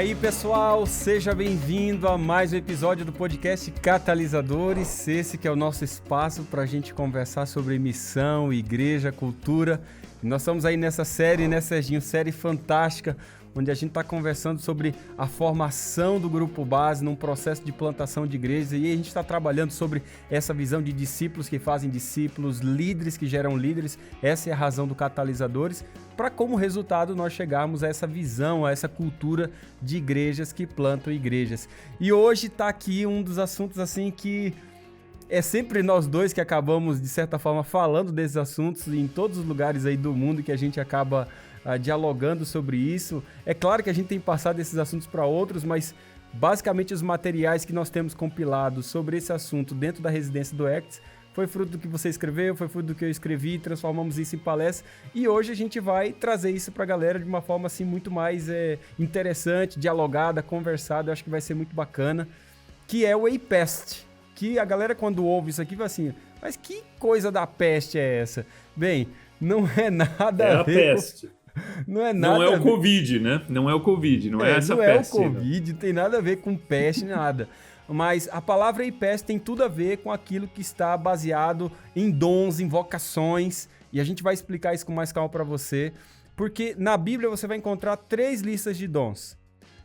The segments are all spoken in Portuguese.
aí, pessoal, seja bem-vindo a mais um episódio do podcast Catalisadores. Esse que é o nosso espaço para a gente conversar sobre missão, igreja, cultura. Nós estamos aí nessa série, né, Serginho? Série fantástica, onde a gente está conversando sobre a formação do grupo base num processo de plantação de igrejas. E a gente está trabalhando sobre essa visão de discípulos que fazem discípulos, líderes que geram líderes. Essa é a razão do Catalisadores, para como resultado nós chegarmos a essa visão, a essa cultura de igrejas que plantam igrejas. E hoje está aqui um dos assuntos assim que é sempre nós dois que acabamos, de certa forma, falando desses assuntos em todos os lugares aí do mundo que a gente acaba dialogando sobre isso. É claro que a gente tem passado esses assuntos para outros, mas basicamente os materiais que nós temos compilados sobre esse assunto dentro da residência do Acts foi fruto do que você escreveu, foi fruto do que eu escrevi, transformamos isso em palestra e hoje a gente vai trazer isso para a galera de uma forma assim muito mais interessante, dialogada, conversada. Eu acho que vai ser muito bacana, que é o APEST, que a galera quando ouve isso aqui vai assim, mas que coisa da peste é essa? Bem, não é nada a ver peste. Não é nada. Não é o Covid, né? Não é o Covid, não é essa peste. Não é o Covid, não tem nada a ver com peste, nada. Mas a palavra peste tem tudo a ver com aquilo que está baseado em dons, em vocações. E a gente vai explicar isso com mais calma para você. Porque na Bíblia você vai encontrar 3 listas de dons.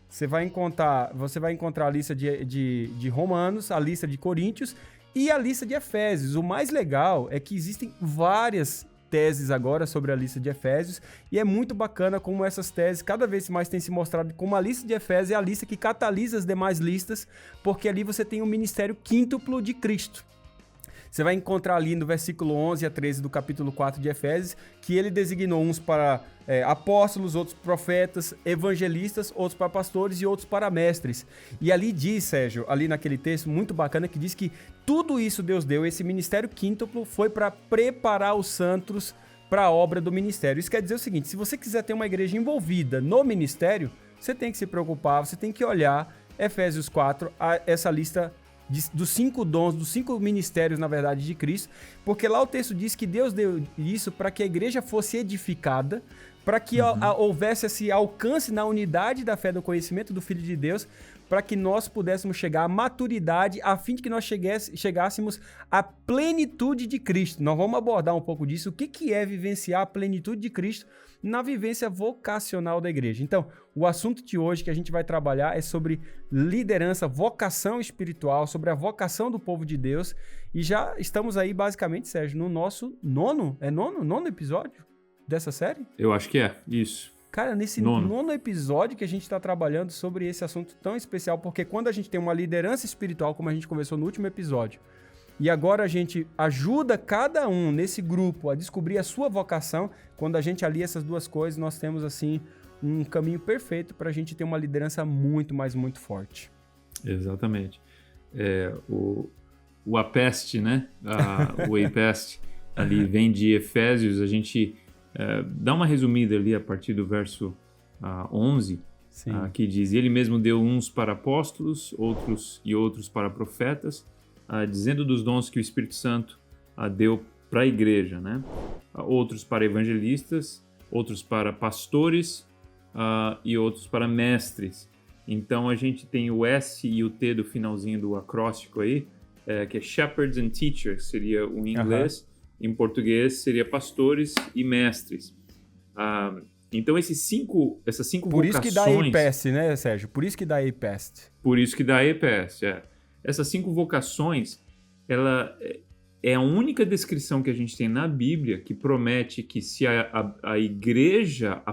Você vai encontrar a lista de Romanos, a lista de Coríntios e a lista de Efésios. O mais legal é que existem várias teses agora sobre a lista de Efésios, e é muito bacana como essas teses cada vez mais têm se mostrado como a lista de Efésios é a lista que catalisa as demais listas, porque ali você tem o ministério quíntuplo de Cristo. Você vai encontrar ali no versículo 11 a 13 do capítulo 4 de Efésios, que ele designou uns para apóstolos, outros profetas, evangelistas, outros para pastores e outros para mestres. E ali diz, Sérgio, ali naquele texto muito bacana, que diz que tudo isso Deus deu, esse ministério quíntuplo foi para preparar os santos para a obra do ministério. Isso quer dizer o seguinte, se você quiser ter uma igreja envolvida no ministério, você tem que se preocupar, você tem que olhar Efésios 4, essa lista dos 5 dons, dos 5 ministérios, na verdade, de Cristo, porque lá o texto diz que Deus deu isso para que a igreja fosse edificada, para que houvesse esse alcance na unidade da fé do conhecimento do Filho de Deus, para que nós pudéssemos chegar à maturidade, a fim de que nós chegássemos à plenitude de Cristo. Nós vamos abordar um pouco disso, o que é vivenciar a plenitude de Cristo na vivência vocacional da igreja. Então, o assunto de hoje que a gente vai trabalhar é sobre liderança, vocação espiritual, sobre a vocação do povo de Deus. E já estamos aí, basicamente, Sérgio, no nosso nono episódio dessa série? Eu acho que é, isso. Cara, nesse nono episódio que a gente está trabalhando sobre esse assunto tão especial, porque quando a gente tem uma liderança espiritual, como a gente conversou no último episódio, e agora a gente ajuda cada um nesse grupo a descobrir a sua vocação, quando a gente alia essas duas coisas, nós temos assim um caminho perfeito para a gente ter uma liderança muito, mas muito forte. Exatamente. O APEST, né? O APEST ali vem de Efésios, a gente dá uma resumida ali a partir do verso 11, que diz, ele mesmo deu uns para apóstolos, outros para profetas, dizendo dos dons que o Espírito Santo deu para a igreja, né? Outros para evangelistas, outros para pastores e outros para mestres. Então a gente tem o S e o T do finalzinho do acróstico aí, que é Shepherds and Teachers, seria o inglês. Em português seria pastores e mestres. Então essas cinco vocações... Por isso que dá APEST, né, Sérgio? Por isso que dá APEST. Por isso que dá APEST, Essas 5 vocações, ela é a única descrição que a gente tem na Bíblia que promete que se a igreja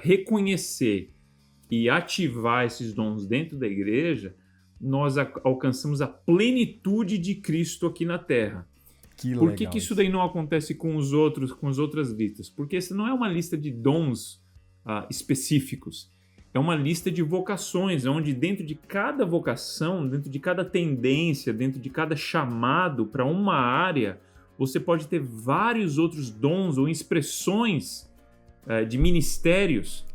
reconhecer e ativar esses dons dentro da igreja, nós alcançamos a plenitude de Cristo aqui na Terra. Por que isso daí não acontece com as outras listas? Porque essa não é uma lista de dons específicos. É uma lista de vocações, onde dentro de cada vocação, dentro de cada tendência, dentro de cada chamado para uma área, você pode ter vários outros dons ou expressões de ministérios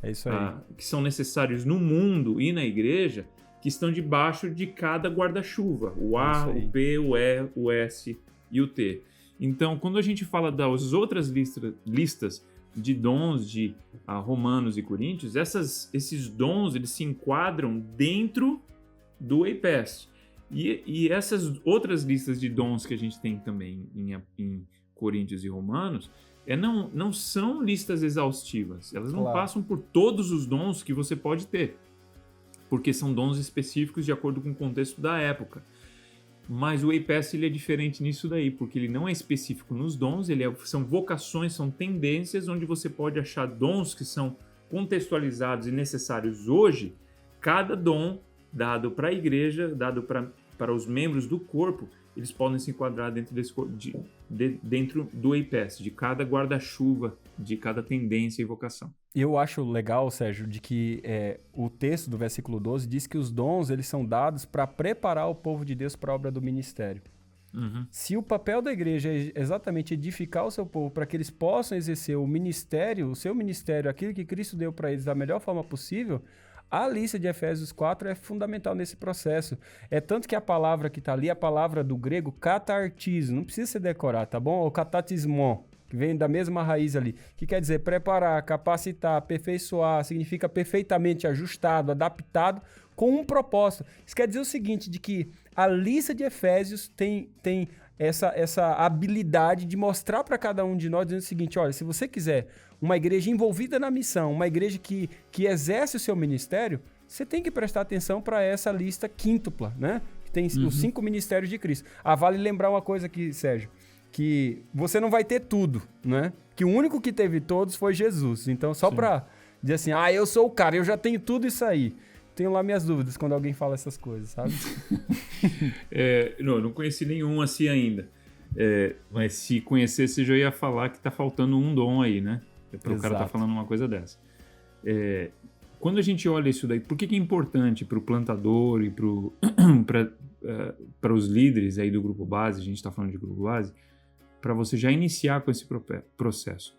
que são necessários no mundo e na igreja, que estão debaixo de cada guarda-chuva. O A, o P, o E, o S e o T. Então, quando a gente fala das outras listas, de dons de Romanos e Coríntios, esses dons eles se enquadram dentro do EIPEST. E essas outras listas de dons que a gente tem também em Coríntios e Romanos não são listas exaustivas. Elas não passam por todos os dons que você pode ter, porque são dons específicos de acordo com o contexto da época. Mas o EIPEST ele é diferente nisso daí, porque ele não é específico nos dons, são vocações, são tendências onde você pode achar dons que são contextualizados e necessários hoje. Cada dom dado para a igreja, dado para os membros do corpo, eles podem se enquadrar dentro dentro do EIPEST, de cada guarda-chuva, de cada tendência e vocação. Eu acho legal, Sérgio, de que o texto do versículo 12 diz que os dons eles são dados para preparar o povo de Deus para a obra do ministério. Uhum. Se o papel da igreja é exatamente edificar o seu povo para que eles possam exercer o seu ministério, aquilo que Cristo deu para eles da melhor forma possível, a lista de Efésios 4 é fundamental nesse processo. É tanto que a palavra que está ali, a palavra do grego, katartizo, não precisa ser decorado, tá bom? Ou katatismon, que vem da mesma raiz ali, que quer dizer preparar, capacitar, aperfeiçoar, significa perfeitamente ajustado, adaptado, com um propósito. Isso quer dizer o seguinte, de que a lista de Efésios tem essa habilidade de mostrar para cada um de nós, dizendo o seguinte, olha, se você quiser uma igreja envolvida na missão, uma igreja que exerce o seu ministério, você tem que prestar atenção para essa lista quíntupla, né? Que tem os 5 ministérios de Cristo. Vale lembrar uma coisa aqui, Sérgio, que você não vai ter tudo, né? Que o único que teve todos foi Jesus. Então, só para dizer assim, eu sou o cara, eu já tenho tudo isso aí. Tenho lá minhas dúvidas quando alguém fala essas coisas, sabe? Não conheci nenhum assim ainda. Mas se conhecesse, já ia falar que tá faltando um dom aí, né? Para o cara tá falando uma coisa dessa. Quando a gente olha isso daí, por que é importante para o plantador e para os líderes aí do grupo base, a gente está falando de grupo base, para você já iniciar com esse processo?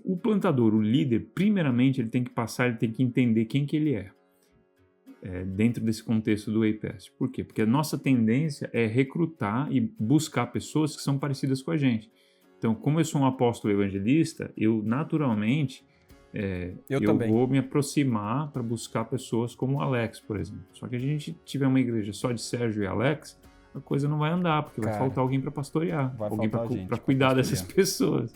O plantador, o líder, primeiramente ele tem que entender quem que ele é. Dentro desse contexto do EIPEST. Por quê? Porque a nossa tendência é recrutar e buscar pessoas que são parecidas com a gente. Então, como eu sou um apóstolo evangelista, eu naturalmente eu vou me aproximar para buscar pessoas como o Alex, por exemplo. Só que a gente tiver uma igreja só de Sérgio e Alex, a coisa não vai andar, porque vai faltar alguém para pastorear, alguém para cuidar dessas pessoas.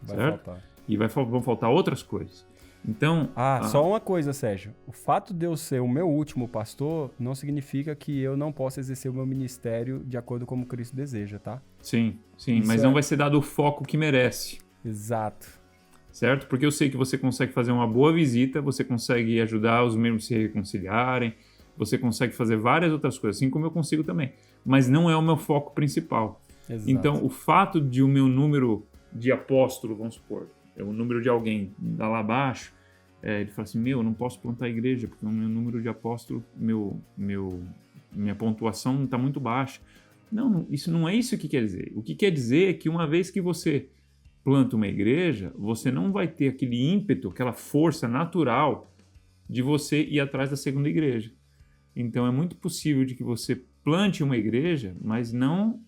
Certo? E vão faltar outras coisas. Então, só uma coisa, Sérgio. O fato de eu ser o meu último pastor não significa que eu não possa exercer o meu ministério de acordo com como Cristo deseja, tá? Sim, mas não vai ser dado o foco que merece. Exato. Certo? Porque eu sei que você consegue fazer uma boa visita, você consegue ajudar os membros a se reconciliarem, você consegue fazer várias outras coisas, assim como eu consigo também. Mas não é o meu foco principal. Exato. Então, o fato de o meu número de apóstolo, vamos supor, o número de alguém lá abaixo, ele fala assim, eu não posso plantar a igreja, porque o meu número de apóstolo, minha pontuação está muito baixa. Não, isso não é isso que quer dizer. O que quer dizer é que uma vez que você planta uma igreja, você não vai ter aquele ímpeto, aquela força natural de você ir atrás da segunda igreja. Então é muito possível de que você plante uma igreja, mas não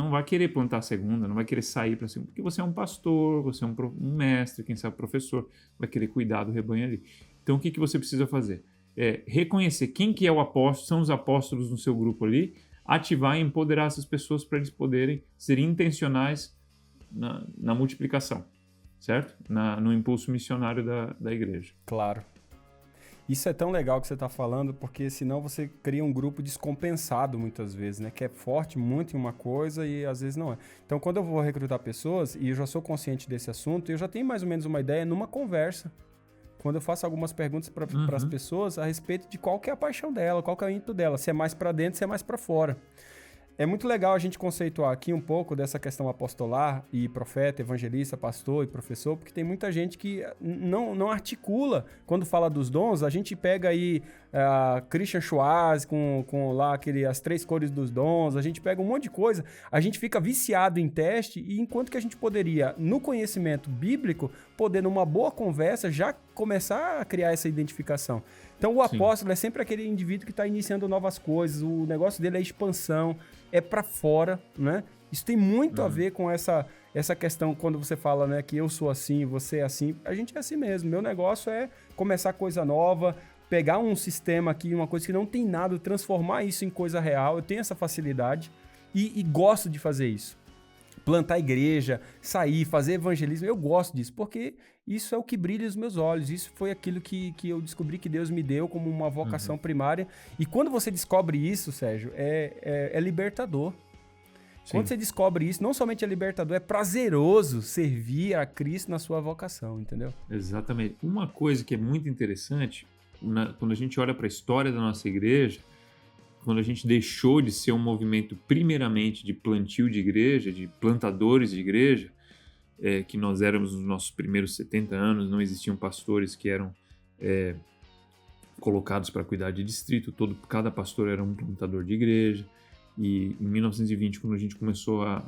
vai querer plantar a segunda, não vai querer sair para a segunda, porque você é um pastor, você é um mestre, quem sabe professor, vai querer cuidar do rebanho ali. Então o que você precisa fazer? Reconhecer quem que é o apóstolo, são os apóstolos no seu grupo ali, ativar e empoderar essas pessoas para eles poderem ser intencionais na multiplicação, certo? No impulso missionário da igreja. Claro. Isso é tão legal que você está falando, porque senão você cria um grupo descompensado muitas vezes, né? Que é forte muito em uma coisa e às vezes não é. Então, quando eu vou recrutar pessoas, e eu já sou consciente desse assunto, eu já tenho mais ou menos uma ideia numa conversa. Quando eu faço algumas perguntas para as pessoas a respeito de qual que é a paixão dela, qual que é o ímpeto dela, se é mais para dentro, se é mais para fora. É muito legal a gente conceituar aqui um pouco dessa questão apostolar e profeta, evangelista, pastor e professor, porque tem muita gente que não articula quando fala dos dons. A gente pega aí Christian Schwarz com lá as 3 cores dos dons, a gente pega um monte de coisa, a gente fica viciado em teste, e enquanto que a gente poderia, no conhecimento bíblico, poder numa boa conversa já começar a criar essa identificação. Então o apóstolo é sempre aquele indivíduo que está iniciando novas coisas, o negócio dele é expansão, é para fora, né? Isso tem muito a ver com essa questão, quando você fala, né, que eu sou assim, você é assim. A gente é assim mesmo. Meu negócio é começar coisa nova, pegar um sistema aqui, uma coisa que não tem nada, transformar isso em coisa real. Eu tenho essa facilidade e gosto de fazer isso. Plantar igreja, sair, fazer evangelismo, eu gosto disso, porque isso é o que brilha os meus olhos. Isso foi aquilo que eu descobri que Deus me deu como uma vocação primária. E quando você descobre isso, Sérgio, é libertador. Sim. Quando você descobre isso, não somente é libertador, é prazeroso servir a Cristo na sua vocação, entendeu? Exatamente. Uma coisa que é muito interessante, quando a gente olha para a história da nossa igreja, quando a gente deixou de ser um movimento primeiramente de plantio de igreja, de plantadores de igreja, que nós éramos nos nossos primeiros 70 anos, não existiam pastores que eram colocados para cuidar de distrito, cada pastor era um plantador de igreja, e em 1920, quando a gente começou a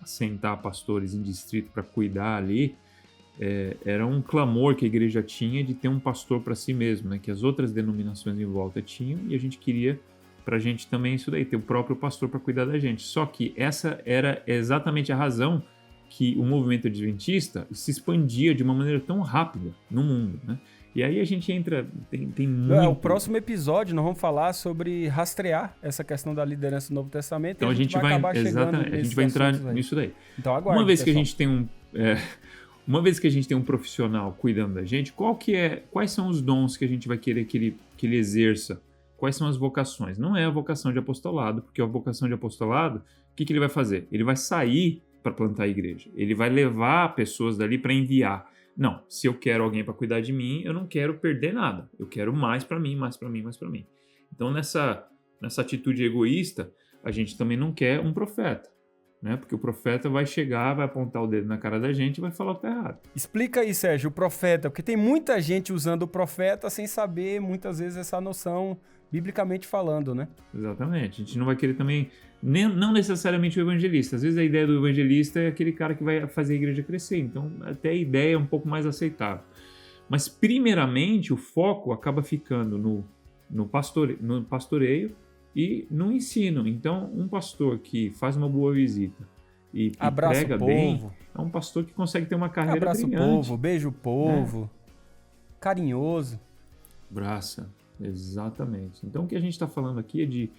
sentar pastores em distrito para cuidar ali, era um clamor que a igreja tinha de ter um pastor para si mesmo, né? Que as outras denominações em volta tinham, e a gente queria para a gente também isso daí, ter o próprio pastor para cuidar da gente. Só que essa era exatamente a razão que o movimento adventista se expandia de uma maneira tão rápida no mundo, né? E aí a gente entra, tem muito... O próximo episódio nós vamos falar sobre rastrear essa questão da liderança do Novo Testamento. Então a gente vai acabar chegando a gente vai entrar nisso daí. Então aguarde, Uma vez que a gente tem um profissional cuidando da gente, quais são os dons que a gente vai querer que ele exerça? Quais são as vocações? Não é a vocação de apostolado, porque a vocação de apostolado, o que ele vai fazer? Ele vai sair para plantar a igreja. Ele vai levar pessoas dali para enviar. Não, se eu quero alguém para cuidar de mim, eu não quero perder nada. Eu quero mais para mim, mais para mim, mais para mim. Então, nessa atitude egoísta, a gente também não quer um profeta, né? Porque o profeta vai chegar, vai apontar o dedo na cara da gente e vai falar o que tá errado. Explica aí, Sérgio, o profeta, porque tem muita gente usando o profeta sem saber, muitas vezes, essa noção, biblicamente falando, né? Exatamente. A gente não vai querer também, não necessariamente o evangelista. Às vezes a ideia do evangelista é aquele cara que vai fazer a igreja crescer. Então, até a ideia é um pouco mais aceitável. Mas, primeiramente, o foco acaba ficando no pastoreio e no ensino. Então, um pastor que faz uma boa visita e prega bem, é um pastor que consegue ter uma carreira brilhante. Abraça o povo, beija o povo, carinhoso. Abraça, exatamente. Então, o que a gente está falando aqui é de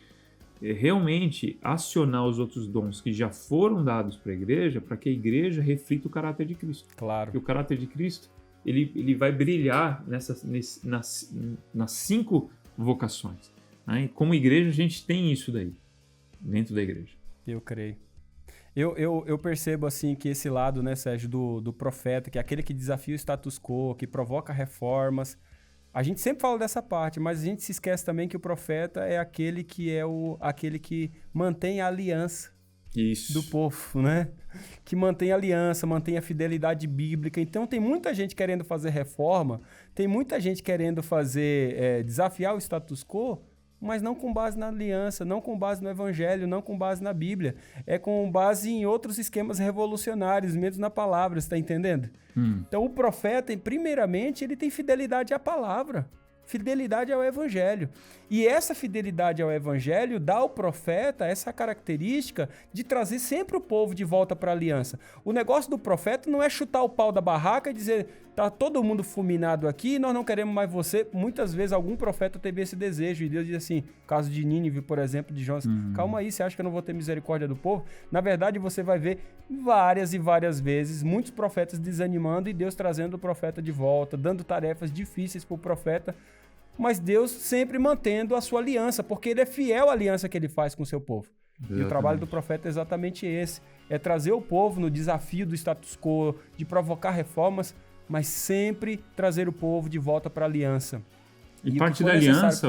realmente acionar os outros dons que já foram dados para a igreja, para que a igreja reflita o caráter de Cristo. Claro. E o caráter de Cristo, ele vai brilhar nas 5 vocações. Né? E como igreja, a gente tem isso daí, dentro da igreja. Eu creio. Eu percebo assim que esse lado, né, Sérgio, do profeta, que é aquele que desafia o status quo, que provoca reformas. A gente sempre fala dessa parte, mas a gente se esquece também que o profeta é aquele que aquele que mantém a aliança do povo, né? Que mantém a aliança, mantém a fidelidade bíblica. Então tem muita gente querendo fazer reforma, tem muita gente querendo desafiar o status quo, mas não com base na aliança, não com base no evangelho, não com base na Bíblia. É com base em outros esquemas revolucionários, mesmo na palavra, você está entendendo? Então o profeta, primeiramente, ele tem fidelidade à palavra, fidelidade ao evangelho. E essa fidelidade ao evangelho dá ao profeta essa característica de trazer sempre o povo de volta para a aliança. O negócio do profeta não é chutar o pau da barraca e dizer, tá todo mundo fulminado aqui, nós não queremos mais você. Muitas vezes algum profeta teve esse desejo e Deus diz assim, caso de Nínive, por exemplo, de Jonas, calma aí, você acha que eu não vou ter misericórdia do povo? Na verdade, você vai ver várias e várias vezes muitos profetas desanimando e Deus trazendo o profeta de volta, dando tarefas difíceis para o profeta, mas Deus sempre mantendo a sua aliança, porque ele é fiel à aliança que ele faz com o seu povo. Exatamente. E o trabalho do profeta é exatamente esse, é trazer o povo no desafio do status quo, de provocar reformas, mas sempre trazer o povo de volta para a aliança. E parte da aliança,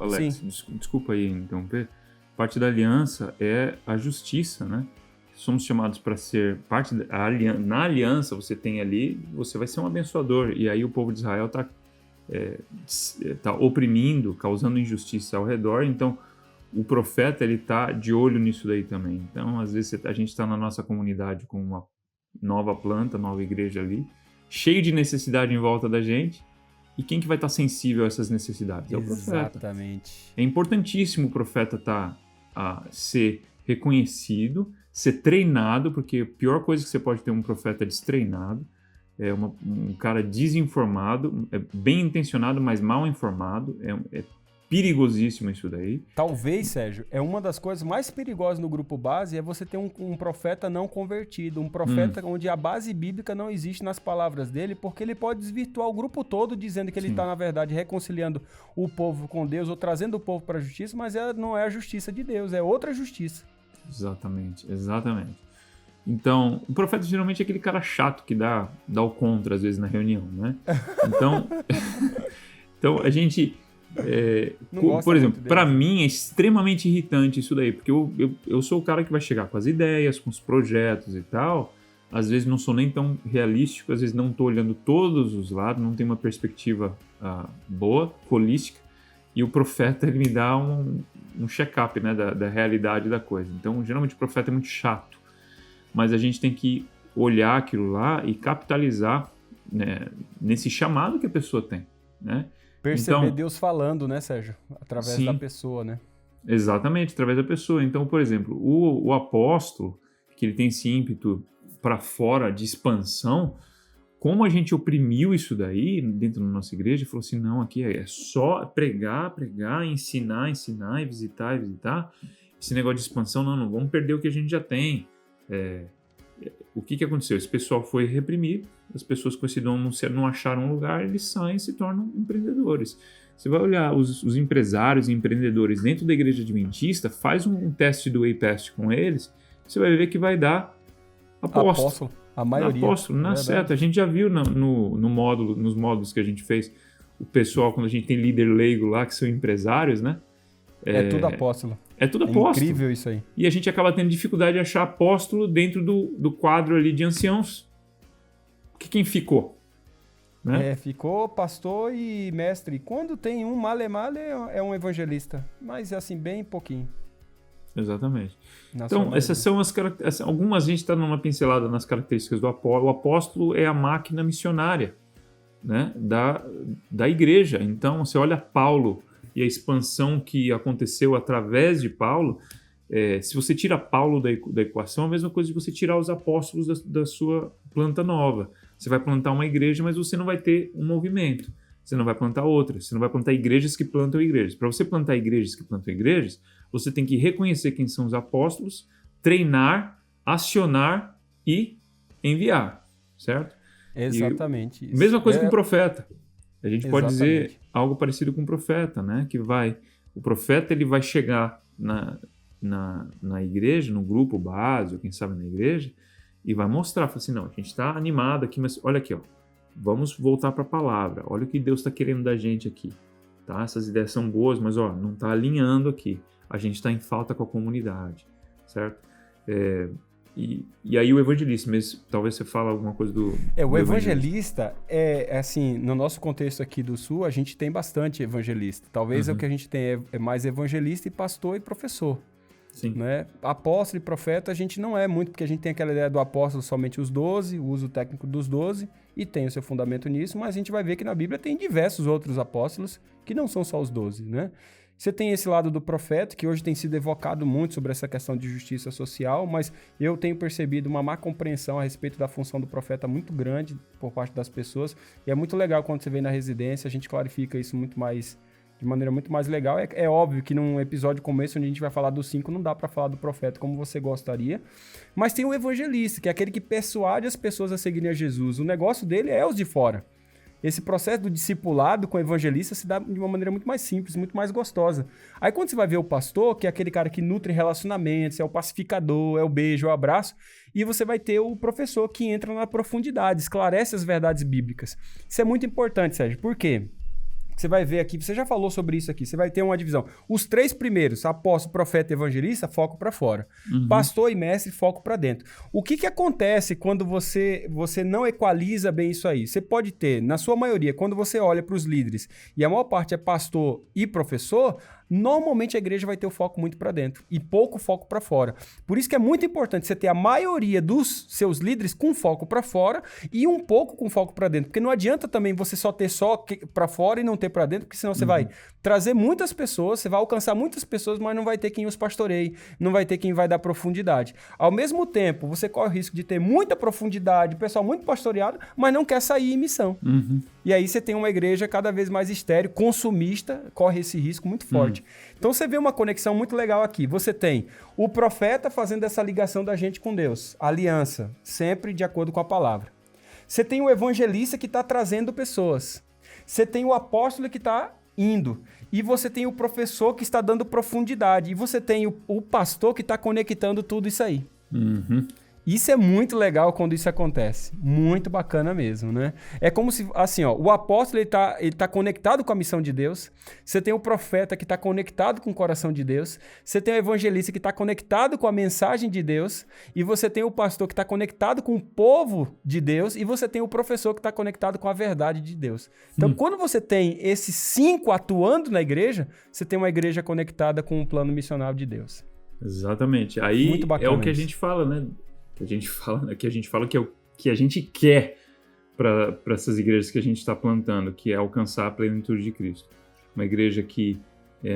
Alex, desculpa aí interromper, parte da aliança é a justiça, né? Somos chamados para ser parte na aliança, você tem ali, você vai ser um abençoador, e aí o povo de Israel está oprimindo, causando injustiça ao redor, então o profeta ele está de olho nisso daí também. Então, às vezes a gente está na nossa comunidade com uma nova planta, nova igreja ali, cheio de necessidade em volta da gente, e quem que vai estar sensível a essas necessidades? É o profeta. Exatamente. É importantíssimo o profeta ser reconhecido, ser treinado, porque a pior coisa que você pode ter um profeta é destreinado, é um cara desinformado, é bem intencionado, mas mal informado, é perigosíssimo isso daí. Talvez, Sérgio, é uma das coisas mais perigosas no grupo base é você ter um profeta não convertido, um profeta onde a base bíblica não existe nas palavras dele, porque ele pode desvirtuar o grupo todo dizendo que ele está, na verdade, reconciliando o povo com Deus ou trazendo o povo para a justiça, mas não é a justiça de Deus, é outra justiça. Exatamente. Então, o profeta geralmente é aquele cara chato que dá o contra, às vezes, na reunião, né? Então a gente... por exemplo, para mim é extremamente irritante isso daí, porque eu sou o cara que vai chegar com as ideias, com os projetos e tal, às vezes não sou nem tão realístico, às vezes não estou olhando todos os lados, não tenho uma perspectiva boa, holística, e o profeta ele me dá um check-up, né, da realidade da coisa. Então, geralmente o profeta é muito chato, mas a gente tem que olhar aquilo lá e capitalizar, né, nesse chamado que a pessoa tem, né? Perceber Deus falando, né, Sérgio? Através da pessoa, né? Exatamente, através da pessoa. Então, por exemplo, o apóstolo, que ele tem esse ímpeto para fora de expansão, como a gente oprimiu isso daí dentro da nossa igreja, falou assim, não, aqui é só pregar, ensinar e visitar. Esse negócio de expansão, não vamos perder o que a gente já tem. O que aconteceu? Esse pessoal foi reprimido, as pessoas com esse dom não acharam um lugar, eles saem e se tornam empreendedores. Você vai olhar os empresários e empreendedores dentro da igreja adventista, faz um teste do Way-Past com eles, você vai ver que vai dar apóstolo. A maioria. Apóstolo, na seta. A gente já viu nos módulos que a gente fez, o pessoal, quando a gente tem líder leigo lá, que são empresários, né? É tudo apóstolo. É tudo apóstolo. É incrível isso aí. E a gente acaba tendo dificuldade de achar apóstolo dentro do quadro ali de anciãos. Quem ficou? Né? Ficou pastor e mestre. Quando tem um male é um evangelista. Mas assim, bem pouquinho. Exatamente. Então, essas são algumas, a gente está numa pincelada nas características do apóstolo. O apóstolo é a máquina missionária, né, da igreja. Então, você olha Paulo e a expansão que aconteceu através de Paulo, se você tira Paulo da equação, é a mesma coisa de você tirar os apóstolos da sua planta nova. Você vai plantar uma igreja, mas você não vai ter um movimento. Você não vai plantar outra. Você não vai plantar igrejas que plantam igrejas. Para você plantar igrejas que plantam igrejas, você tem que reconhecer quem são os apóstolos, treinar, acionar e enviar, certo? Exatamente. Isso. Mesma coisa com o profeta. A gente pode dizer algo parecido com o profeta, né? O profeta ele vai chegar na igreja, no grupo base, ou quem sabe na igreja, e vai mostrar, fala assim, não, a gente está animado aqui, mas olha aqui, ó, vamos voltar para a palavra, olha o que Deus está querendo da gente aqui, tá? Essas ideias são boas, mas ó, não está alinhando aqui, a gente está em falta com a comunidade, certo? E aí o evangelista, mas talvez você fale alguma coisa do... O evangelista assim, no nosso contexto aqui do Sul, a gente tem bastante evangelista. Talvez o que a gente tem é mais evangelista e pastor e professor. Sim. Né? Apóstolo e profeta a gente não é muito, porque a gente tem aquela ideia do apóstolo somente os 12, o uso técnico dos 12, e tem o seu fundamento nisso, mas a gente vai ver que na Bíblia tem diversos outros apóstolos que não são só os 12, né? Você tem esse lado do profeta, que hoje tem sido evocado muito sobre essa questão de justiça social, mas eu tenho percebido uma má compreensão a respeito da função do profeta muito grande por parte das pessoas, e é muito legal quando você vem na residência, a gente clarifica isso de maneira muito mais legal. É óbvio que num episódio como esse, onde a gente vai falar dos 5, não dá para falar do profeta como você gostaria, mas tem o evangelista, que é aquele que persuade as pessoas a seguirem a Jesus. O negócio dele é os de fora. Esse processo do discipulado com o evangelista se dá de uma maneira muito mais simples, muito mais gostosa. Aí quando você vai ver o pastor, que é aquele cara que nutre relacionamentos, é o pacificador, é o beijo, é o abraço, e você vai ter o professor que entra na profundidade, esclarece as verdades bíblicas. Isso é muito importante, Sérgio. Por quê? Você vai ver aqui, você já falou sobre isso aqui, você vai ter uma divisão. Os 3 primeiros, apóstolo, profeta e evangelista, foco para fora. Pastor e mestre, foco para dentro. O que acontece quando você não equaliza bem isso aí? Você pode ter, na sua maioria, quando você olha para os líderes e a maior parte é pastor e professor, normalmente a igreja vai ter o foco muito para dentro e pouco foco para fora. Por isso que é muito importante você ter a maioria dos seus líderes com foco para fora e um pouco com foco para dentro, porque não adianta também você só ter só para fora e não ter para dentro, porque senão você vai trazer muitas pessoas, você vai alcançar muitas pessoas, mas não vai ter quem os pastoreie, não vai ter quem vai dar profundidade. Ao mesmo tempo, você corre o risco de ter muita profundidade, pessoal muito pastoreado, mas não quer sair em missão. E aí você tem uma igreja cada vez mais estéril, consumista, corre esse risco muito forte. Então você vê uma conexão muito legal aqui. Você tem o profeta fazendo essa ligação da gente com Deus, aliança, sempre de acordo com a palavra. Você tem o evangelista que está trazendo pessoas. Você tem o apóstolo que está indo. E você tem o professor que está dando profundidade. E você tem o pastor que está conectando tudo isso aí. Isso é muito legal quando isso acontece. Muito bacana mesmo, né? É como se, assim, ó, o apóstolo ele tá conectado com a missão de Deus. Você tem o profeta que está conectado com o coração de Deus. Você tem o evangelista que está conectado com a mensagem de Deus. E você tem o pastor que está conectado com o povo de Deus. E você tem o professor que está conectado com a verdade de Deus. Então, quando você tem esses 5 atuando na igreja, você tem uma igreja conectada com o plano missionário de Deus. Exatamente. Aí muito bacana é o que a isso. gente fala, né? Que a gente fala que é o que a gente quer para essas igrejas que a gente está plantando, que é alcançar a plenitude de Cristo. Uma igreja que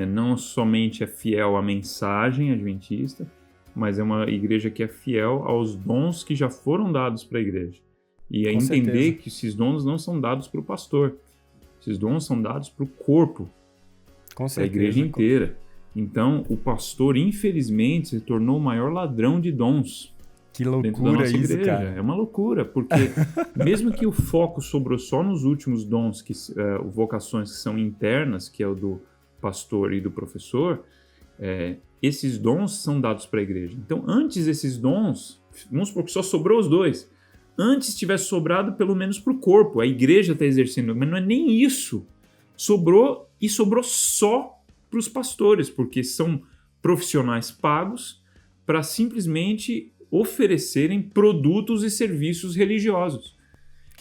não somente é fiel à mensagem adventista, mas é uma igreja que é fiel aos dons que já foram dados para a igreja. E Com entender certeza. que esses dons não são dados para o pastor, esses dons são dados para o corpo, Com para a certeza. igreja inteira. Então, o pastor, infelizmente, se tornou o maior ladrão de dons. Que Dentro da loucura nossa isso, igreja. cara. É uma loucura, porque mesmo que o foco sobrou só nos últimos dons, vocações que são internas, que é o do pastor e do professor, esses dons são dados para a igreja. Então, antes esses dons, vamos supor que só sobrou os dois, antes tivesse sobrado pelo menos para o corpo, a igreja está exercendo, mas não é nem isso. Sobrou só para os pastores, porque são profissionais pagos para simplesmente oferecerem produtos e serviços religiosos.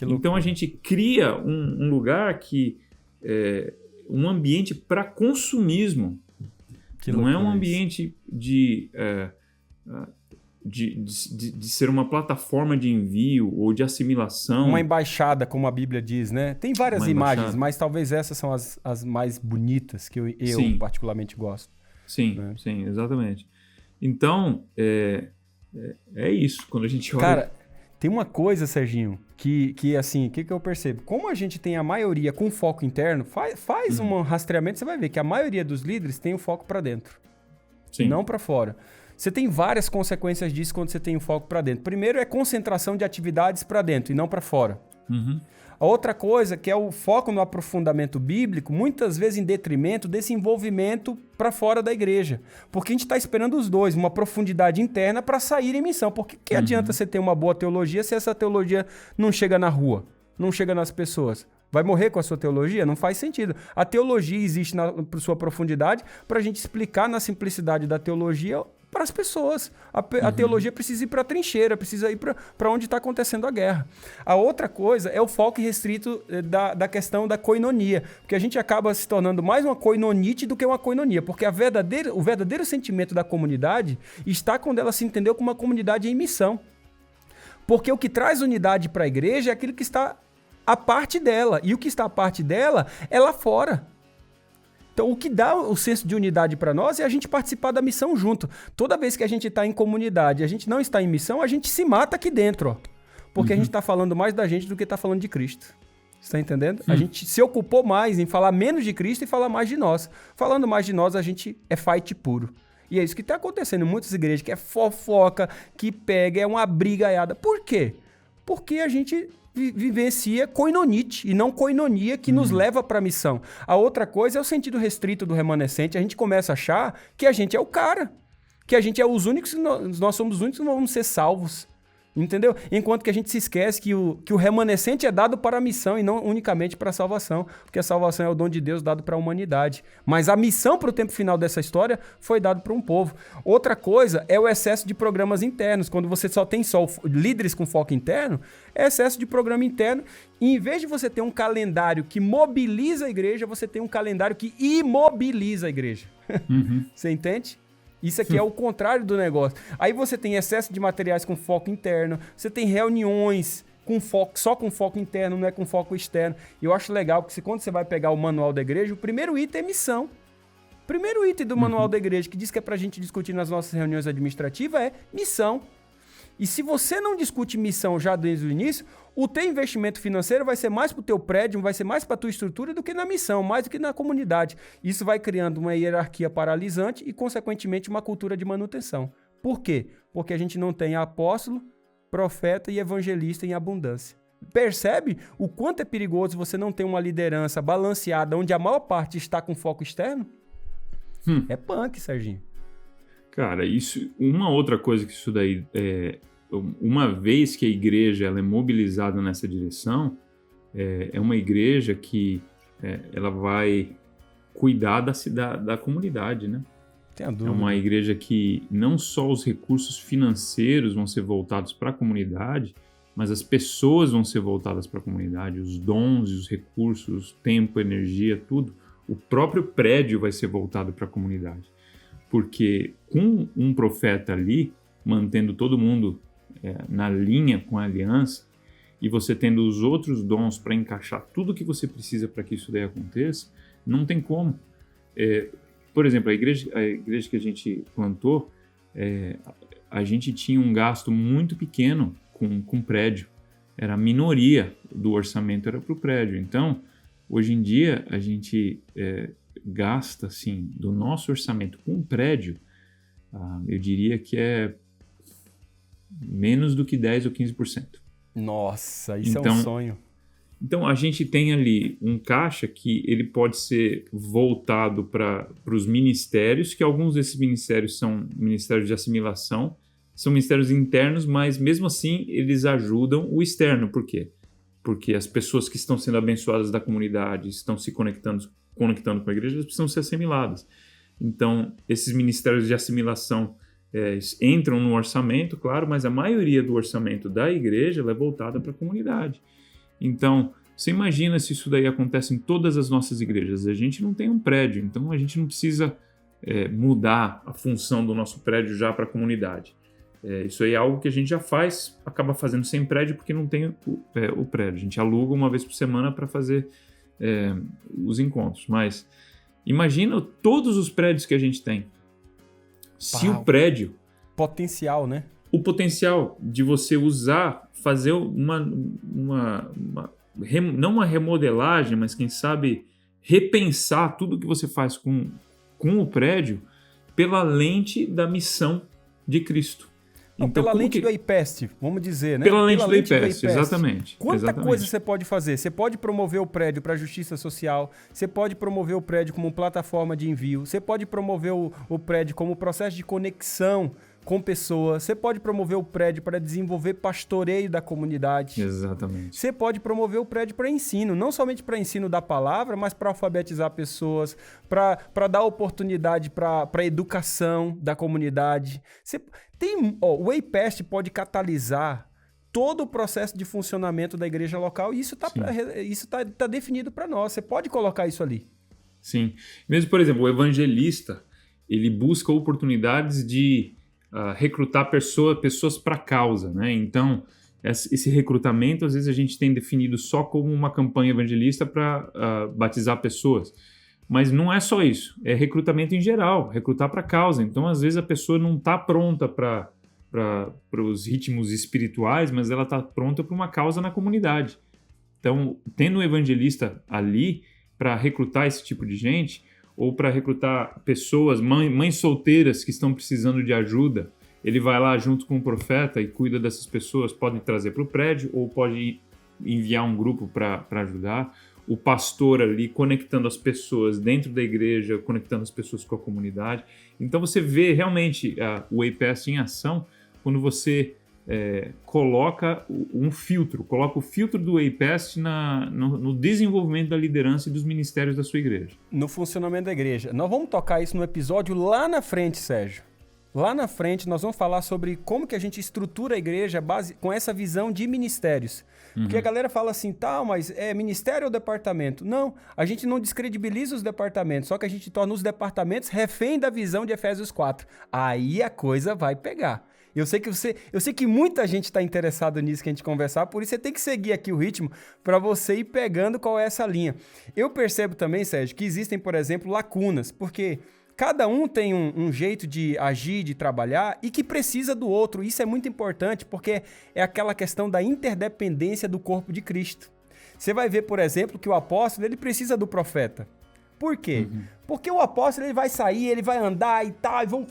Então a gente cria um lugar que um ambiente para consumismo. Não é um ambiente de ser uma plataforma de envio ou de assimilação. Uma embaixada, como a Bíblia diz, né? Tem várias imagens, mas talvez essas são as mais bonitas que eu particularmente gosto. Sim, né? Sim, exatamente. Então, é isso, quando a gente olha... Cara, tem uma coisa, Serginho, que assim, o que eu percebo? Como a gente tem a maioria com foco interno, faz um rastreamento, você vai ver que a maioria dos líderes tem o foco para dentro, não para fora. Você tem várias consequências disso quando você tem o foco para dentro. Primeiro é concentração de atividades para dentro e não para fora. A outra coisa, que é o foco no aprofundamento bíblico, muitas vezes em detrimento desse envolvimento para fora da igreja. Porque a gente está esperando os dois, uma profundidade interna para sair em missão. Porque que adianta você ter uma boa teologia se essa teologia não chega na rua, não chega nas pessoas? Vai morrer com a sua teologia? Não faz sentido. A teologia existe na sua profundidade para a gente explicar na simplicidade da teologia para as pessoas. A teologia precisa ir para a trincheira, precisa ir para onde está acontecendo a guerra. A outra coisa é o foco restrito da questão da koinonia, porque a gente acaba se tornando mais uma koinonite do que uma koinonia, porque o verdadeiro sentimento da comunidade está quando ela se entendeu como uma comunidade em missão. Porque o que traz unidade para a igreja é aquilo que está a parte dela, e o que está a parte dela é lá fora. Então, o que dá o senso de unidade para nós é a gente participar da missão junto. Toda vez que a gente está em comunidade e a gente não está em missão, a gente se mata aqui dentro, ó. Porque a gente está falando mais da gente do que está falando de Cristo. Você está entendendo? A gente se ocupou mais em falar menos de Cristo e falar mais de nós. Falando mais de nós, a gente é fight puro. E é isso que está acontecendo em muitas igrejas, que é fofoca, que pega, é uma brigaiada. Por quê? Porque a gente vivencia koinonite e não koinonia que nos leva para a missão. A outra coisa é o sentido restrito do remanescente. A gente começa a achar que a gente é o cara, que a gente é os únicos, nós somos os únicos que vamos ser salvos. Entendeu? Enquanto que a gente se esquece que o remanescente é dado para a missão e não unicamente para a salvação, porque a salvação é o dom de Deus dado para a humanidade. Mas a missão para o tempo final dessa história foi dado para um povo. Outra coisa é o excesso de programas internos. Quando você só tem líderes com foco interno, é excesso de programa interno. E em vez de você ter um calendário que mobiliza a igreja, você tem um calendário que imobiliza a igreja. Você entende? Isso aqui é o contrário do negócio. Aí você tem excesso de materiais com foco interno, você tem reuniões com foco, só com foco interno, não é com foco externo. E eu acho legal, porque quando você vai pegar o manual da igreja, o primeiro item é missão. O primeiro item do manual da igreja, que diz que é pra gente discutir nas nossas reuniões administrativas, é missão. E se você não discute missão já desde o início, o teu investimento financeiro vai ser mais para o teu prédio, vai ser mais para a tua estrutura do que na missão, mais do que na comunidade. Isso vai criando uma hierarquia paralisante e, consequentemente, uma cultura de manutenção. Por quê? Porque a gente não tem apóstolo, profeta e evangelista em abundância. Percebe o quanto é perigoso você não ter uma liderança balanceada, onde a maior parte está com foco externo? É punk, Serginho. Cara, uma outra coisa que isso daí uma vez que a igreja ela é mobilizada nessa direção, é uma igreja que ela vai cuidar da comunidade, né? Tem a dúvida. É uma igreja que não só os recursos financeiros vão ser voltados para a comunidade, mas as pessoas vão ser voltadas para a comunidade, os dons e os recursos, tempo, energia, tudo. O próprio prédio vai ser voltado para a comunidade. Porque com um profeta ali, mantendo todo mundo na linha com a aliança, e você tendo os outros dons para encaixar tudo que você precisa para que isso daí aconteça, não tem como. Por exemplo, a igreja que a gente plantou, a gente tinha um gasto muito pequeno com prédio. Era a minoria do orçamento era para o prédio. Então, hoje em dia, a gente gasta, assim, do nosso orçamento com prédio, eu diria que é menos do que 10% ou 15%. Nossa, isso é um sonho. Então, a gente tem ali um caixa que ele pode ser voltado para os ministérios, que alguns desses ministérios são ministérios de assimilação, são ministérios internos, mas mesmo assim eles ajudam o externo. Por quê? Porque as pessoas que estão sendo abençoadas da comunidade, estão se conectando com a igreja, elas precisam ser assimiladas. Então, esses ministérios de assimilação entram no orçamento, claro, mas a maioria do orçamento da igreja é voltada para a comunidade. Então, você imagina se isso daí acontece em todas as nossas igrejas. A gente não tem um prédio, então a gente não precisa mudar a função do nosso prédio já para a comunidade. Isso aí é algo que a gente já faz, acaba fazendo sem prédio porque não tem o prédio. A gente aluga uma vez por semana para fazer os encontros. Mas imagina todos os prédios que a gente tem. Se o prédio... Potencial, né? O potencial de você usar, fazer não uma remodelagem, mas quem sabe repensar tudo que você faz com o prédio pela lente da missão de Cristo. Não, então, pela lente do IPEST, vamos dizer, né? Pela lente do IPEST, exatamente. Quanta coisa você pode fazer? Você pode promover o prédio para a justiça social, você pode promover o prédio como plataforma de envio, você pode promover o prédio como processo de conexão com pessoas, você pode promover o prédio para desenvolver pastoreio da comunidade. Exatamente. Você pode promover o prédio para ensino, não somente para ensino da palavra, mas para alfabetizar pessoas, para dar oportunidade para a educação da comunidade. O EIPEST pode catalisar todo o processo de funcionamento da igreja local e isso tá definido para nós. Você pode colocar isso ali. Sim. Mesmo, por exemplo, o evangelista, ele busca oportunidades de recrutar pessoas para a causa, né? Então, esse recrutamento, às vezes a gente tem definido só como uma campanha evangelista para batizar pessoas. Mas não é só isso, é recrutamento em geral, recrutar para a causa. Então, às vezes a pessoa não está pronta para os ritmos espirituais, mas ela está pronta para uma causa na comunidade. Então, tendo um evangelista ali para recrutar esse tipo de gente, ou para recrutar pessoas, mães solteiras que estão precisando de ajuda, ele vai lá junto com o profeta e cuida dessas pessoas, pode trazer para o prédio ou pode enviar um grupo para ajudar. O pastor ali conectando as pessoas dentro da igreja, conectando as pessoas com a comunidade. Então você vê realmente o EIPEST em ação quando você coloca um filtro, coloca o filtro do APEST no desenvolvimento da liderança e dos ministérios da sua igreja. No funcionamento da igreja. Nós vamos tocar isso no episódio lá na frente, Sérgio. Lá na frente nós vamos falar sobre como que a gente estrutura a igreja com essa visão de ministérios. Porque a galera fala assim, mas é ministério ou departamento? Não, a gente não descredibiliza os departamentos, só que a gente torna os departamentos refém da visão de Efésios 4. Aí a coisa vai pegar. Eu sei que muita gente está interessada nisso que a gente conversar, por isso você tem que seguir aqui o ritmo para você ir pegando qual é essa linha. Eu percebo também, Sérgio, que existem, por exemplo, lacunas, porque cada um tem um jeito de agir, de trabalhar e que precisa do outro. Isso é muito importante porque é aquela questão da interdependência do corpo de Cristo. Você vai ver, por exemplo, que o apóstolo ele precisa do profeta. Por quê? Porque o apóstolo ele vai sair, ele vai andar e tal, e vamos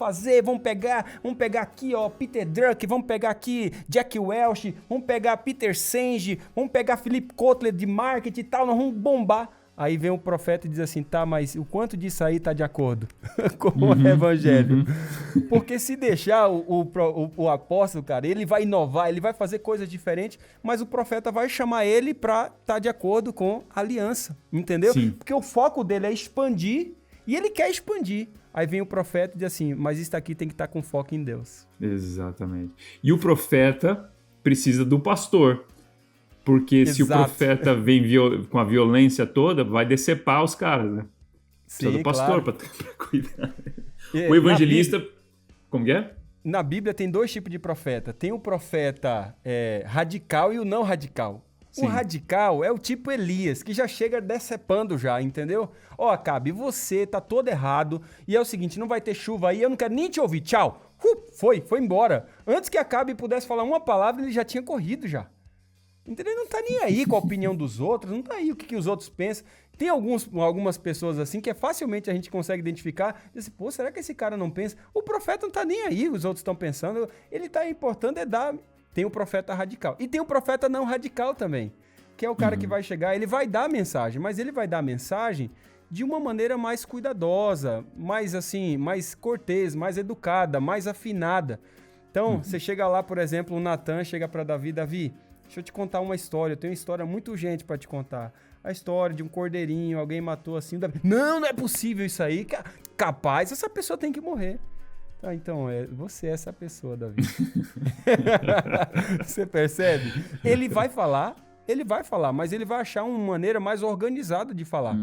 pegar aqui, ó, Peter Drucker, vamos pegar aqui Jack Welch, vamos pegar Peter Senge, vamos pegar Philip Kotler de marketing e tal, nós vamos bombar. Aí vem o profeta e diz assim, mas o quanto disso aí tá de acordo com o evangelho? Porque se deixar o apóstolo, cara, ele vai inovar, ele vai fazer coisas diferentes, mas o profeta vai chamar ele pra estar de acordo com a aliança, entendeu? Sim. Porque o foco dele é expandir e ele quer expandir. Aí vem o profeta e diz assim, mas isso aqui tem que estar com foco em Deus. Exatamente. E o profeta precisa do pastor. Porque Exato. Se o profeta vem com a violência toda, vai decepar os caras, né? Precisa do pastor para cuidar. O evangelista... Como que é? Na Bíblia tem dois tipos de profeta. Tem o profeta radical e o não radical. Sim. O radical é o tipo Elias, que já chega decepando já, entendeu? Acabe, você tá todo errado e é o seguinte, não vai ter chuva aí, eu não quero nem te ouvir, tchau. Foi embora. Antes que Acabe pudesse falar uma palavra, ele já tinha corrido já. Entendeu? Ele não tá nem aí com a opinião dos outros, não tá aí o que os outros pensam. Tem algumas pessoas assim que facilmente a gente consegue identificar. Diz assim, será que esse cara não pensa? O profeta não tá nem aí, os outros estão pensando. Ele tá importando dar... Tem o profeta radical. E tem o profeta não radical também, que é o cara que vai chegar, ele vai dar a mensagem, mas ele vai dar a mensagem de uma maneira mais cuidadosa, mais cortês, mais educada, mais afinada. Então, você chega lá, por exemplo, o Natan chega para Davi, deixa eu te contar uma história, eu tenho uma história muito urgente para te contar. A história de um cordeirinho, alguém matou assim, não é possível isso aí, capaz, essa pessoa tem que morrer. Então, você é essa pessoa, Davi. Você percebe? Ele vai falar, mas ele vai achar uma maneira mais organizada de falar.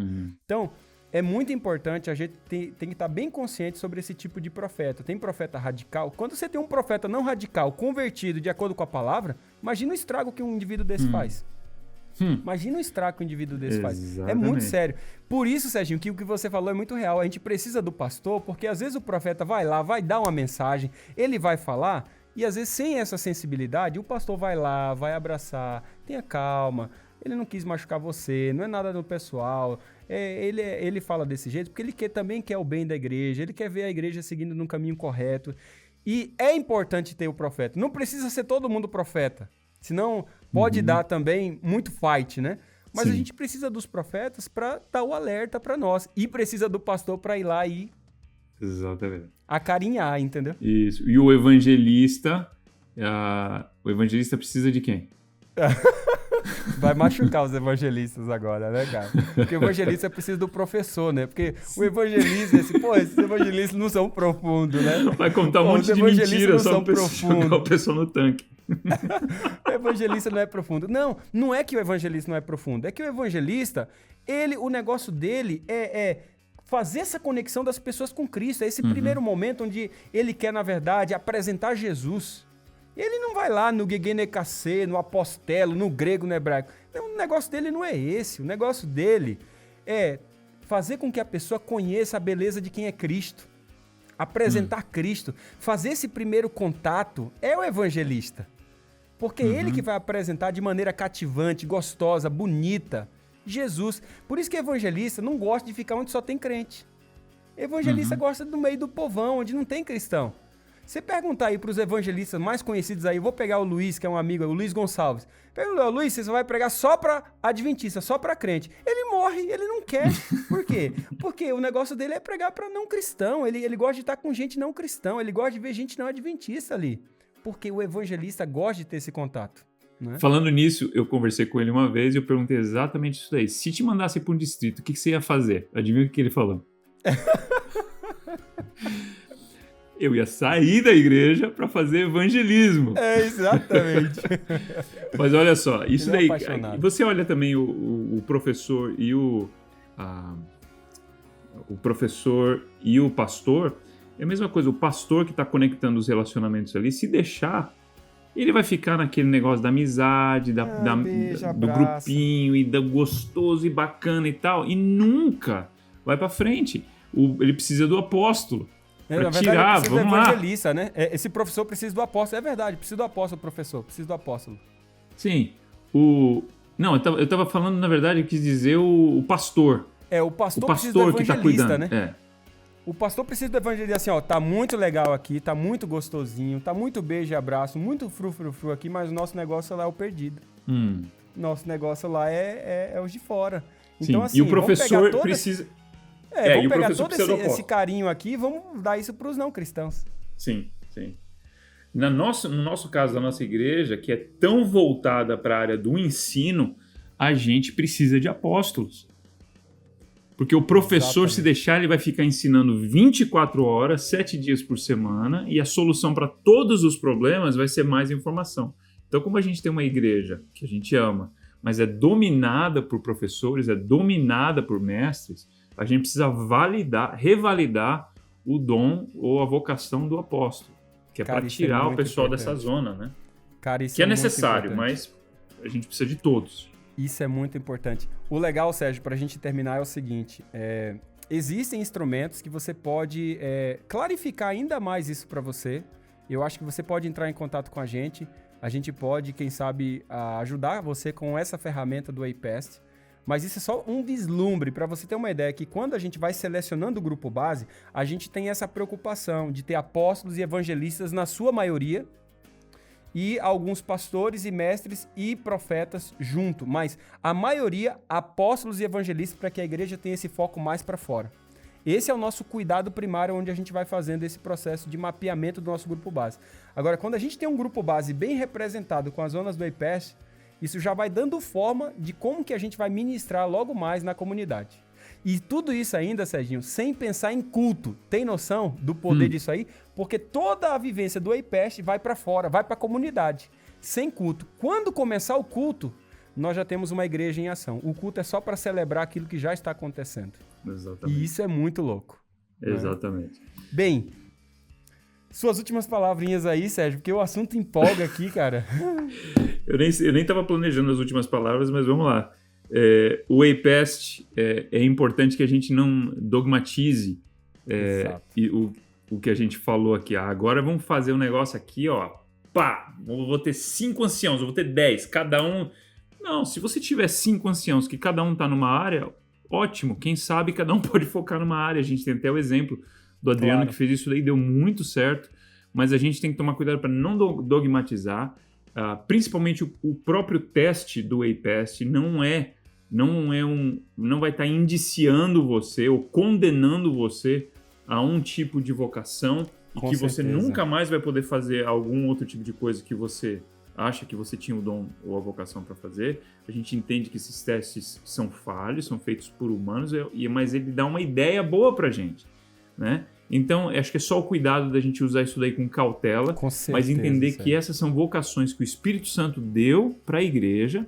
Então, é muito importante, a gente tem que estar bem consciente sobre esse tipo de profeta. Tem profeta radical. Quando você tem um profeta não radical, convertido de acordo com a palavra, imagina o estrago que um indivíduo desse faz. Imagina o estrago que um indivíduo desse faz. É muito sério. Por isso, Serginho, que o que você falou é muito real. A gente precisa do pastor, porque às vezes o profeta vai lá, vai dar uma mensagem, ele vai falar, e às vezes sem essa sensibilidade, o pastor vai lá, vai abraçar, tenha calma, ele não quis machucar você, não é nada do pessoal. Ele fala desse jeito porque ele também quer o bem da igreja, ele quer ver a igreja seguindo num caminho correto. E é importante ter o profeta. Não precisa ser todo mundo profeta, senão pode dar também muito fight, né? Mas a gente precisa dos profetas para dar o alerta para nós. E precisa do pastor para ir lá e acarinhar, entendeu? Isso. E o evangelista precisa de quem? Vai machucar os evangelistas agora, né, cara? Porque o evangelista precisa do professor, né? Porque o evangelista, esses evangelistas não são profundos, né? Vai contar um monte de mentira só para jogar o pessoal no tanque. O evangelista não é profundo. Não é que o evangelista não é profundo. É que o evangelista, o negócio dele é fazer essa conexão das pessoas com Cristo. É esse primeiro momento onde ele quer, na verdade, apresentar Jesus. Ele não vai lá no Gegenekase, no apostelo, no grego, no hebraico. O negócio dele não é esse. O negócio dele é fazer com que a pessoa conheça a beleza de quem é Cristo. Apresentar Cristo. Fazer esse primeiro contato é o evangelista. Porque é ele que vai apresentar de maneira cativante, gostosa, bonita, Jesus. Por isso que evangelista não gosta de ficar onde só tem crente. Evangelista gosta do meio do povão, onde não tem cristão. Você perguntar aí para os evangelistas mais conhecidos aí, eu vou pegar o Luiz, que é um amigo, o Luiz Gonçalves. Pergunta, Luiz, você vai pregar só para adventista, só para crente. Ele morre, ele não quer. Por quê? Porque o negócio dele é pregar para não cristão. Ele gosta de estar com gente não cristão, ele gosta de ver gente não adventista ali. porque o evangelista gosta de ter esse contato. Né? Falando nisso, eu conversei com ele uma vez e eu perguntei exatamente isso daí. Se te mandasse para um distrito, o que você ia fazer? Adivinha o que ele falou? Eu ia sair da igreja para fazer evangelismo. Exatamente. Mas olha só, isso daí... Apaixonado. Você olha também o professor e o professor e o pastor, é a mesma coisa. O pastor que está conectando os relacionamentos ali, se deixar, ele vai ficar naquele negócio da amizade, do grupinho, e do gostoso e bacana e tal, e nunca vai para frente. Ele precisa do apóstolo. Para tirar, vamos lá. Evangelista, né? Esse professor precisa do apóstolo. É verdade, precisa do apóstolo, professor. Precisa do apóstolo. Sim. Não, eu tava falando, na verdade, eu quis dizer o pastor. O pastor precisa do evangelista, que tá cuidando, né? O pastor precisa do evangelista assim, ó, tá muito legal aqui, tá muito gostosinho, tá muito beijo e abraço, muito fru aqui, mas o nosso negócio lá é o perdido. Nosso negócio lá é os de fora. Sim. Então, assim, e o professor precisa... vamos pegar todo esse carinho aqui e vamos dar isso para os não cristãos. Sim. No nosso caso, da nossa igreja, que é tão voltada para a área do ensino, a gente precisa de apóstolos. Porque o professor, se deixar, ele vai ficar ensinando 24 horas, 7 dias por semana, e a solução para todos os problemas vai ser mais informação. Então, como a gente tem uma igreja que a gente ama, mas é dominada por professores, é dominada por mestres, a gente precisa revalidar o dom ou a vocação do apóstolo, que é para tirar o pessoal dessa zona, né? Cara, isso que é necessário, mas a gente precisa de todos. Isso é muito importante. O legal, Sérgio, para a gente terminar é o seguinte, existem instrumentos que você pode clarificar ainda mais isso para você. Eu acho que você pode entrar em contato com a gente pode, quem sabe, ajudar você com essa ferramenta do APEST. Mas isso é só um vislumbre, para você ter uma ideia que quando a gente vai selecionando o grupo base, a gente tem essa preocupação de ter apóstolos e evangelistas na sua maioria e alguns pastores e mestres e profetas junto, mas a maioria apóstolos e evangelistas para que a igreja tenha esse foco mais para fora. Esse é o nosso cuidado primário, onde a gente vai fazendo esse processo de mapeamento do nosso grupo base. Agora, quando a gente tem um grupo base bem representado com as zonas do APEST, isso já vai dando forma de como que a gente vai ministrar logo mais na comunidade. E tudo isso ainda, Serginho, sem pensar em culto. Tem noção do poder disso aí? Porque toda a vivência do APEST vai para fora, vai para a comunidade, sem culto. Quando começar o culto, nós já temos uma igreja em ação. O culto é só para celebrar aquilo que já está acontecendo. Exatamente. E isso é muito louco. Exatamente. Né? Bem, suas últimas palavrinhas aí, Sérgio, porque o assunto empolga aqui, cara. Eu nem estava planejando as últimas palavras, mas vamos lá. O APEST é importante que a gente não dogmatize o que a gente falou aqui. Agora vamos fazer um negócio aqui, ó. Pá! Vou ter 5 anciãos, vou ter 10, cada um... Não, se você tiver 5 anciãos que cada um está numa área, ótimo. Quem sabe cada um pode focar numa área. A gente tem até o exemplo do Adriano, que fez isso daí, deu muito certo. Mas a gente tem que tomar cuidado para não dogmatizar. Principalmente o próprio teste do APEST não vai estar indiciando você ou condenando você a um tipo de vocação e que você nunca mais vai poder fazer algum outro tipo de coisa que você acha que você tinha o dom ou a vocação para fazer. A gente entende que esses testes são falhos, são feitos por humanos, mas ele dá uma ideia boa para a gente, né? Então, acho que é só o cuidado da gente usar isso daí com cautela, mas entender que essas são vocações que o Espírito Santo deu para a igreja,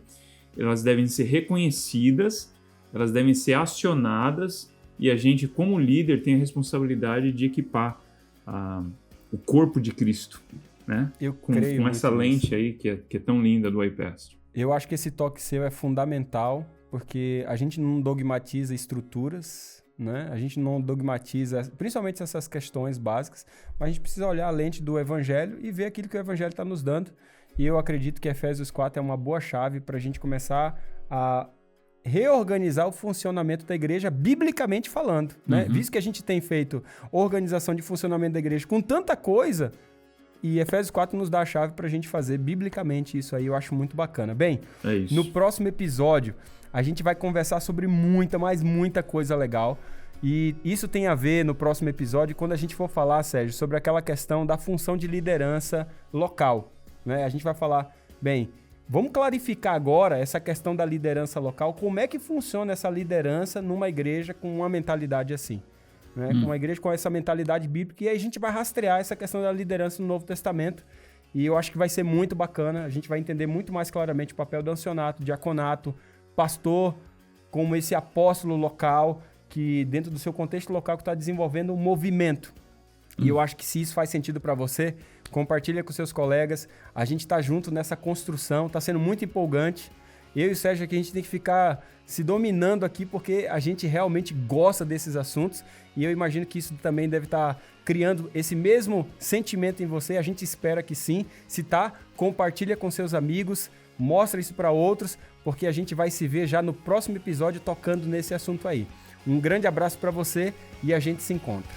elas devem ser reconhecidas, elas devem ser acionadas, e a gente, como líder, tem a responsabilidade de equipar o corpo de Cristo, né? Com essa lente aí que é tão linda do APEST. Eu acho que esse toque seu é fundamental, porque a gente não dogmatiza estruturas, né? A gente não dogmatiza, principalmente essas questões básicas, mas a gente precisa olhar a lente do Evangelho e ver aquilo que o Evangelho está nos dando. E eu acredito que Efésios 4 é uma boa chave para a gente começar a reorganizar o funcionamento da igreja, biblicamente falando, né? Visto que a gente tem feito organização de funcionamento da igreja com tanta coisa, e Efésios 4 nos dá a chave para a gente fazer biblicamente isso aí, eu acho muito bacana. Bem, no próximo episódio, a gente vai conversar sobre muita, mas muita coisa legal. E isso tem a ver no próximo episódio, quando a gente for falar, Sérgio, sobre aquela questão da função de liderança local, né? A gente vai falar, bem, vamos clarificar agora essa questão da liderança local, como é que funciona essa liderança numa igreja com uma mentalidade assim, né? Com uma igreja com essa mentalidade bíblica, e aí a gente vai rastrear essa questão da liderança no Novo Testamento, e eu acho que vai ser muito bacana, a gente vai entender muito mais claramente o papel do ancianato, diaconato, pastor, como esse apóstolo local, que dentro do seu contexto local que está desenvolvendo um movimento. E eu acho que se isso faz sentido para você, compartilha com seus colegas. A gente está junto nessa construção, está sendo muito empolgante. Eu e o Sérgio aqui, a gente tem que ficar se dominando aqui, porque a gente realmente gosta desses assuntos. E eu imagino que isso também deve estar criando esse mesmo sentimento em você. A gente espera que sim. Se tá, compartilha com seus amigos, mostra isso para outros, porque a gente vai se ver já no próximo episódio tocando nesse assunto aí. Um grande abraço para você e a gente se encontra.